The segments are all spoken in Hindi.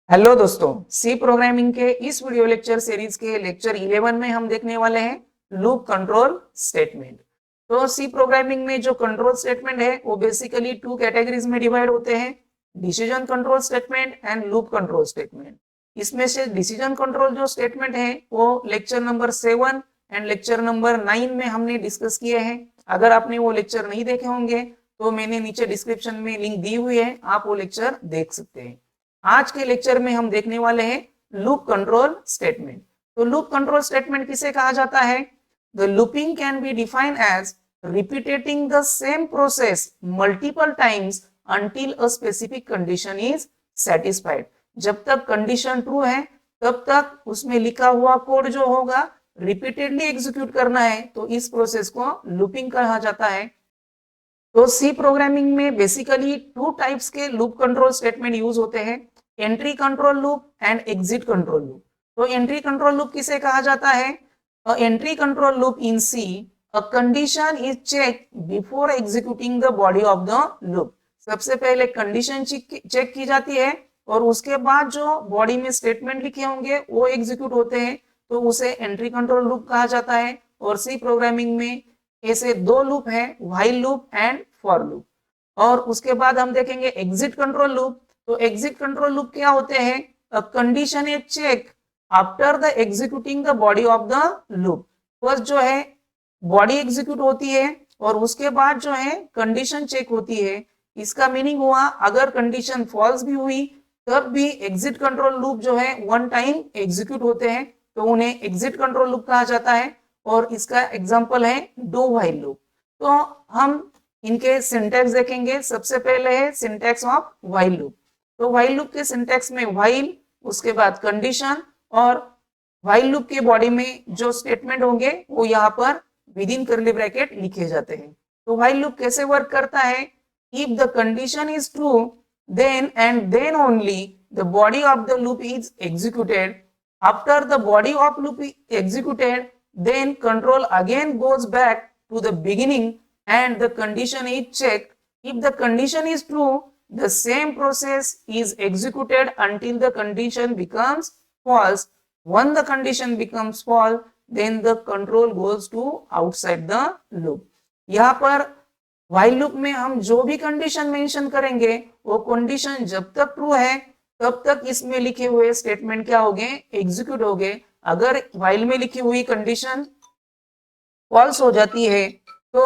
हेलो दोस्तों, सी प्रोग्रामिंग के इस वीडियो लेक्चर सीरीज के लेक्चर 11 में हम देखने वाले हैं लूप कंट्रोल स्टेटमेंट। तो सी प्रोग्रामिंग में जो कंट्रोल स्टेटमेंट है वो बेसिकली टू कैटेगरीज में डिवाइड होते हैं, decision control statement and loop control statement. इसमें से डिसीजन कंट्रोल जो स्टेटमेंट है वो lecture number 7 and lecture number 9 में हमने डिस्कस किए हैं। अगर आपने वो लेक्चर नहीं देखे होंगे तो मैंने नीचे डिस्क्रिप्शन में लिंक दी हुई है, आप वो लेक्चर देख सकते हैं। आज के लेक्चर में हम देखने वाले हैं लूप कंट्रोल स्टेटमेंट। तो लूप कंट्रोल स्टेटमेंट किसे कहा जाता है? The looping can be defined as repeating the same process multiple times until a specific condition is satisfied। जब तक कंडीशन ट्रू है तब तक उसमें लिखा हुआ कोड जो होगा रिपीटेडली एग्जीक्यूट करना है, तो इस प्रोसेस को लूपिंग कहा जाता है। तो सी प्रोग्रामिंग में बेसिकली टू टाइप्स के लूप कंट्रोल स्टेटमेंट यूज होते हैं, entry control loop and exit control loop. तो एंट्री कंट्रोल लूप किसे कहा जाता है? Entry control loop in C a condition is check before executing the body of the loop. सबसे पहले कंडीशन चेक की जाती है और उसके बाद जो बॉडी में स्टेटमेंट लिखे होंगे वो एग्जीक्यूट होते हैं, तो उसे एंट्री कंट्रोल लूप कहा जाता है। और सी प्रोग्रामिंग में ऐसे दो लूप है, while loop and for loop. और उसके बाद हम देखेंगे एग्जिट कंट्रोल लूप। तो एग्जिट कंट्रोल लूप क्या होते हैं? A condition is check after the executing the body of the loop. First जो है बॉडी एग्जीक्यूट होती है और उसके बाद जो है कंडीशन चेक होती है। इसका मीनिंग हुआ अगर कंडीशन फॉल्स भी हुई तब भी एग्जिट कंट्रोल लूप जो है वन टाइम एग्जीक्यूट होते हैं, तो उन्हें एग्जिट कंट्रोल लूप कहा जाता है। और इसका एग्जांपल है डू व्हाइल लूप। तो हम इनके सिंटैक्स देखेंगे। सबसे पहले है सिंटैक्स ऑफ व्हाइल लूप। तो व्हाइल लूप के सिंटैक्स में व्हाइल, उसके बाद कंडीशन, और व्हाइल लूप के बॉडी में जो स्टेटमेंट होंगे वो यहाँ पर विद इन कर्ली ब्रैकेट लिखे जाते हैं। तो व्हाइल लूप कैसे वर्क करता है? If the condition is true then and then only the body of the loop is executed. After the body of loop is executed, then control again goes back to the beginning and the condition is checked. If the condition is true, the same process is executed until the condition becomes false. When the condition becomes false, then the control goes to outside the loop. यहाँ पर व्हाइल लूप में हम जो भी कंडीशन मेंशन करेंगे वो कंडीशन जब तक ट्रू है तब तक इसमें लिखे हुए स्टेटमेंट क्या होंगे? एग्जीक्यूट होंगे। अगर व्हाइल में लिखी हुई कंडीशन फॉल्स हो जाती है तो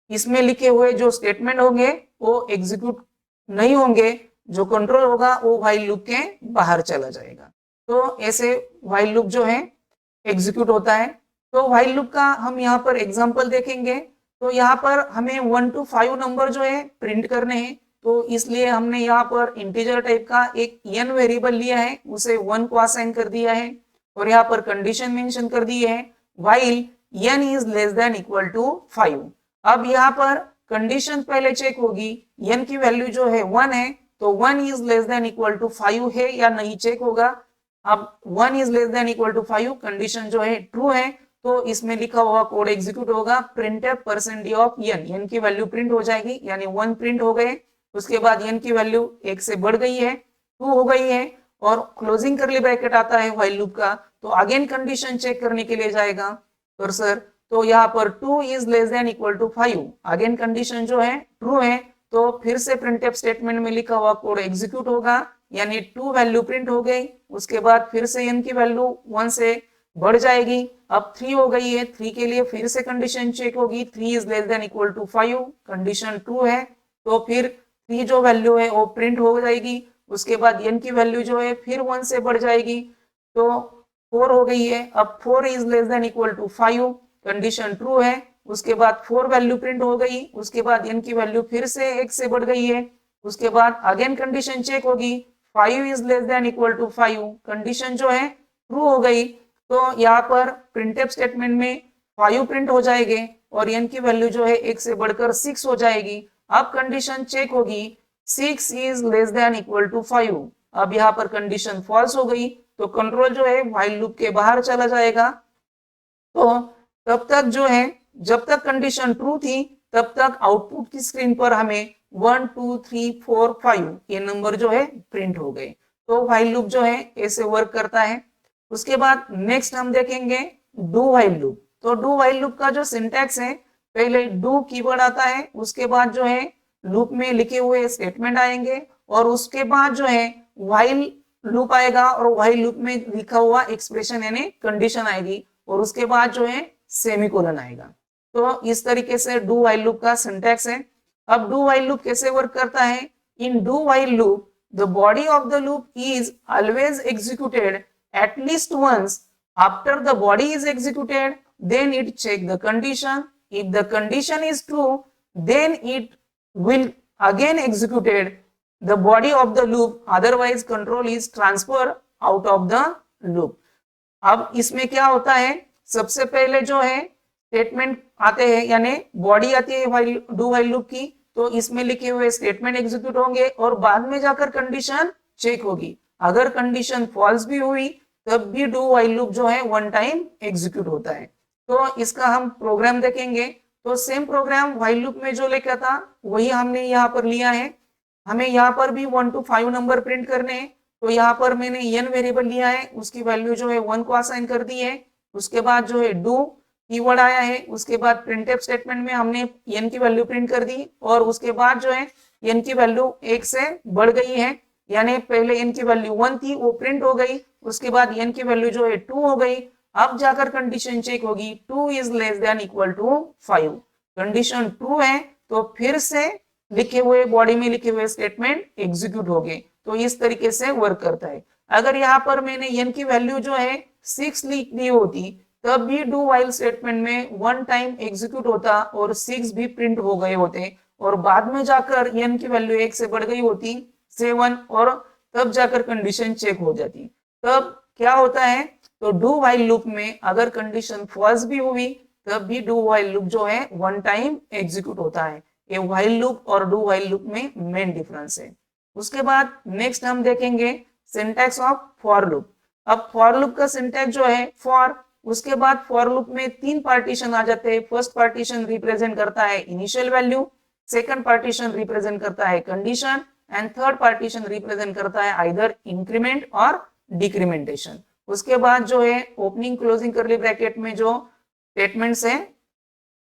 इसमें लिखे हुए जो स्टेटमेंट होंगे वो एग्जीक्यूट नहीं होंगे, जो कंट्रोल होगा वो व्हाइल लूप के बाहर चला जाएगा। तो ऐसे व्हाइल लूप जो है एग्जीक्यूट होता है। तो व्हाइल लूप का हम यहाँ पर एग्जांपल देखेंगे। तो यहाँ पर हमें 1 to 5 नंबर जो है प्रिंट करने हैं, तो इसलिए हमने यहाँ पर इंटीजर टाइप का एक n वेरिएबल लिया है, उसे 1 को असाइन कर दिया है और यहाँ पर कंडीशन मेंशन कर दी है while n is less than equal to 5। अब यहाँ पर कंडीशन पहले चेक होगी, n की वैल्यू जो है 1 है, तो 1 is less than equal to 5 है या नहीं चेक होगा। अब 1 is less than equal to 5 condition जो है ट्रू है, तो इसमें लिखा हुआ कोड एग्जीक्यूट होगा printf %d ऑफ n की वैल्यू प्रिंट हो जाएगी, यानी 1 प्रिंट हो गए। उसके बाद n की वैल्यू 1 से बढ़ गई है, 2 हो गई है और क्लोजिंग कर्ली ब्रैकेट आता है व्हाइल लूप का, तो अगेन कंडीशन चेक करने के लिए जाएगा कर्सर। तो यहाँ पर 2 is less than equal to 5, again condition जो है ट्रू है, तो फिर से printf स्टेटमेंट में लिखा हुआ कोड एग्जीक्यूट होगा, यानी 2 वैल्यू प्रिंट हो गई। उसके बाद फिर से n की वैल्यू 1 से बढ़ जाएगी, अब 3 हो गई है, 3 के लिए फिर से कंडीशन चेक होगी, 3 is less than equal to 5, condition true है, तो फिर 3 जो वैल्यू है वो प्रिंट हो जाएगी। उसके बाद n की वैल्यू जो है फिर 1 से बढ़ जाएगी, तो 4 हो गई है, अब 4 is less than equal to 5, condition true है। उसके बाद 4 वैल्यू प्रिंट हो गई, उसके बाद n की वैल्यू फिर से 1 से बढ़ गई है, उसके बाद अगेन कंडीशन चेक होगी, 5 is less than equal to 5, condition जो है ट्रू हो गई। तो यहाँ पर printf स्टेटमेंट में 5 प्रिंट हो जाएंगे और n की वैल्यू जो है 1 से बढ़कर 6 हो जाएगी। अब कंडीशन चेक होगी, 6 is less than equal to 5। अब यहाँ पर कंडीशन फॉल्स हो गई, तो कंट्रोल जो है व्हाइल लूप के बाहर चला जाएगा। तो तब तक जो है जब तक कंडीशन ट्रू थी तब तक आउटपुट की स्क्रीन पर हमें 1 2 3 4 5 ये नंबर जो है प्रिंट हो गए। तो व्हाइल लूप जो है ऐसे वर्क करता है। उसके बाद नेक्स्ट हम देखेंगे डू व्हाइल लूप। तो डू व्हाइल लूप का जो सिंटैक्स है, पहले डू कीवर्ड आता है, उसके बाद जो है लूप में लिखे हुए स्टेटमेंट आएंगे और उसके बाद जो है व्हाइल लूप आएगा और व्हाइल लूप में लिखा हुआ एक्सप्रेशन यानी कंडीशन आएगी और उसके बाद जो है सेमीकोलन आएगा। तो इस तरीके से डू व्हाइल लूप का सिंटैक्स है। अब डू व्हाइल लूप कैसे वर्क करता है? In do while loop the body of the loop is always executed at least once. After the body is executed, then it check the condition. If the condition is true, then it will again executed the body of the loop. Otherwise, control is transferred out of the loop. अब इसमें क्या होता है, सबसे पहले जो है स्टेटमेंट आते हैं यानी बॉडी आती है डू व्हाइल लूप की, तो इसमें लिखे हुए स्टेटमेंट एग्जीक्यूट होंगे और बाद में जाकर कंडीशन चेक होगी। अगर कंडीशन फॉल्स भी हुई तब भी डू व्हाइल लूप जो है वन टाइम एग्जीक्यूट होता है। तो इसका हम प्रोग्राम देखेंगे। तो सेम प्रोग्राम व्हाइल लूप में जो लिखा था वही हमने यहाँ पर लिया है। हमें यहाँ पर भी 1 to 5 नंबर प्रिंट करने हैं। तो यहाँ पर मैंने n वेरिएबल लिया है, उसकी वैल्यू जो है 1 को असाइन कर दी है। उसके बाद जो है डू कीवर्ड आया है, उसके बाद प्रिंटफ स्टेटमेंट में हमने n की वैल्यू प्रिंट कर दी और उसके बाद जो है n की वैल्यू 1 से बढ़ गई है, यानी पहले n की वैल्यू 1 थी वो प्रिंट हो गई, उसके बाद n की वैल्यू जो है 2 हो गई। अब जाकर कंडीशन चेक होगी 2 is less than equal to 5। Condition true है तो फिर से लिखे हुए बॉडी में लिखे हुए स्टेटमेंट एग्जीक्यूट हो गए। तो इस तरीके से वर्क करता है। अगर यहाँ पर मैंने n की वैल्यू जो है 6 लिख दी होती तब भी डू व्हाइल स्टेटमेंट में वन टाइम एग्जीक्यूट होता और 6 भी प्रिंट हो गए होते और बाद में जाकर n की वैल्यू 1 से बढ़ गई होती 7 और तब जाकर कंडीशन चेक हो जाती। तब क्या होता है, तो डू व्हाइल लूप में अगर कंडीशन फॉल्स भी हुई तब भी डू व्हाइल लूप जो है वन टाइम एग्जीक्यूट होता है। ये व्हाइल लूप और डू व्हाइल लूप में मेन डिफरेंस है। उसके बाद नेक्स्ट हम देखेंगे सिंटैक्स ऑफ फॉर लूप। अब फॉर लूप का सिंटैक्स जो है फॉर, उसके बाद फॉर लूप में 3 पार्टीशन आ जाते हैं। फर्स्ट पार्टीशन रिप्रेजेंट करता है initial value, second partition represent करता है condition and third partition represent करता है आइदर इंक्रीमेंट और डिक्रीमेंटेशन। उसके बाद जो है ओपनिंग क्लोजिंग करली ब्रैकेट में जो स्टेटमेंट्स हैं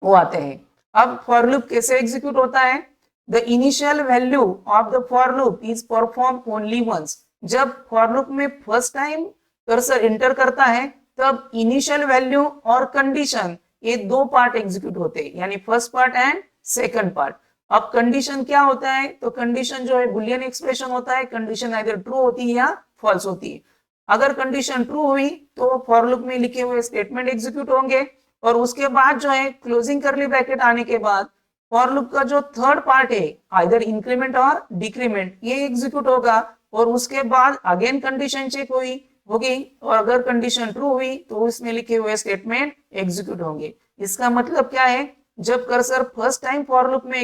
वो आते हैं। अब फॉर लूप कैसे एग्जीक्यूट होता है? The initial value of the for loop is perform only once. जब फॉर लूप में फर्स्ट टाइम कर्सर एंटर करता है तब इनिशियल वैल्यू और कंडीशन ये 2 पार्ट एग्जीक्यूट होते हैं, यानी first part and second part. अब कंडीशन क्या होता है, तो कंडीशन जो है बुलियन एक्सप्रेशन होता है। कंडीशन आइदर ट्रू होती है या फॉल्स होती है। अगर कंडीशन ट्रू हुई तो फॉर लूप में लिखे हुए स्टेटमेंट एग्जीक्यूट होंगे और उसके बाद जो है क्लोजिंग करली ब्रैकेट आने के बाद फॉर लूप का जो थर्ड पार्ट है आइदर इंक्रीमेंट और डिक्रीमेंट ये एग्जीक्यूट होगा और उसके बाद अगेन कंडीशन चेक होगी और अगर कंडीशन ट्रू हुई तो उसमें लिखे हुए स्टेटमेंट एग्जीक्यूट होंगे। इसका मतलब क्या है, जब cursor first time for loop में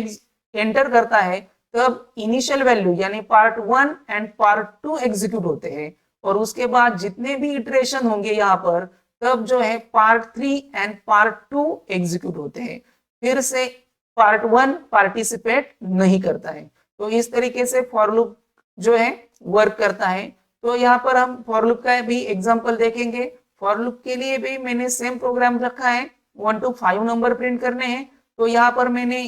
एंटर करता है तब इनिशियल वैल्यू यानी पार्ट 1 एंड पार्ट 2 एग्जीक्यूट होते हैं और उसके बाद जितने भी इटरेशन होंगे यहाँ पर तब जो है पार्ट 3 एंड पार्ट 2 एग्जीक्यूट होते हैं। फिर से पार्ट 1 पार्टिसिपेट नहीं करता है। तो इस तरीके से फॉर लूप जो है वर्क करता है। तो यहाँ पर हम फॉर लूप का भी एग्जांपल देखेंगे। फॉर लूप के लिए भी मैंने सेम प्रोग्राम रखा है, 1 to 5 नंबर प्रिंट करने हैं। तो यहाँ पर मैंने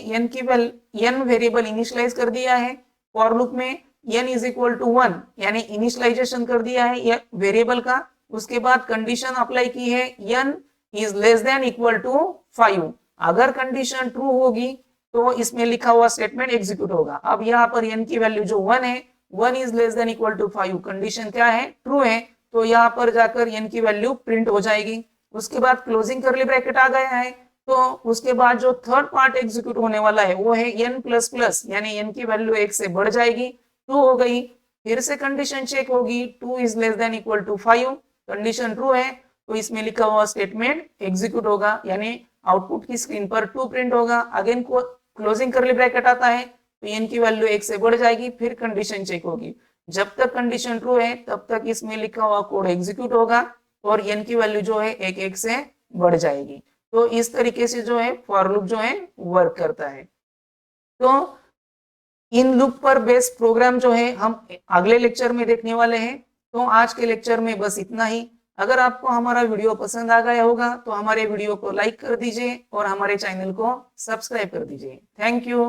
n वेरिएबल इनिशियलाइज कर दिया है। फॉर लूप में n इज इक्वल टू 1 यानी इनिशियलाइजेशन कर दिया है वेरिएबल का। उसके बाद कंडीशन अप्लाई की है n is less than equal to 5। अगर कंडीशन ट्रू होगी तो इसमें लिखा हुआ स्टेटमेंट एग्जीक्यूट होगा। अब यहाँ पर n की वैल्यू जो 1 है, 1 is less than equal to 5, condition क्या है, ट्रू है, तो यहाँ पर जाकर n की वैल्यू प्रिंट हो जाएगी। उसके बाद क्लोजिंग करली ब्रैकेट आ गया है तो उसके बाद जो थर्ड पार्ट एग्जीक्यूट होने वाला है वो है n प्लस प्लस यानी n की वैल्यू 1 से बढ़ जाएगी, 2 हो गई। फिर से कंडीशन चेक होगी, 2 is less than equal to 5, condition true है तो इसमें लिखा हुआ स्टेटमेंट एग्जीक्यूट होगा यानी आउटपुट की स्क्रीन पर 2 प्रिंट होगा। अगेन क्लोजिंग करली ब्रैकेट आता है तो n की वैल्यू 1 से बढ़ जाएगी, फिर कंडीशन चेक होगी। जब तक कंडीशन ट्रू है तब तक इसमें लिखा हुआ कोड एग्जीक्यूट होगा और n की वैल्यू जो है 1 से बढ़ जाएगी। तो इस तरीके से जो है फॉर लूप जो है वर्क करता है। तो इन लूप पर बेस्ड प्रोग्राम जो है हम अगले लेक्चर में देखने वाले हैं। तो आज के लेक्चर में बस इतना ही। अगर आपको हमारा वीडियो पसंद आ गया होगा तो हमारे वीडियो को लाइक कर दीजिए और हमारे चैनल को सब्सक्राइब कर दीजिए। Thank you.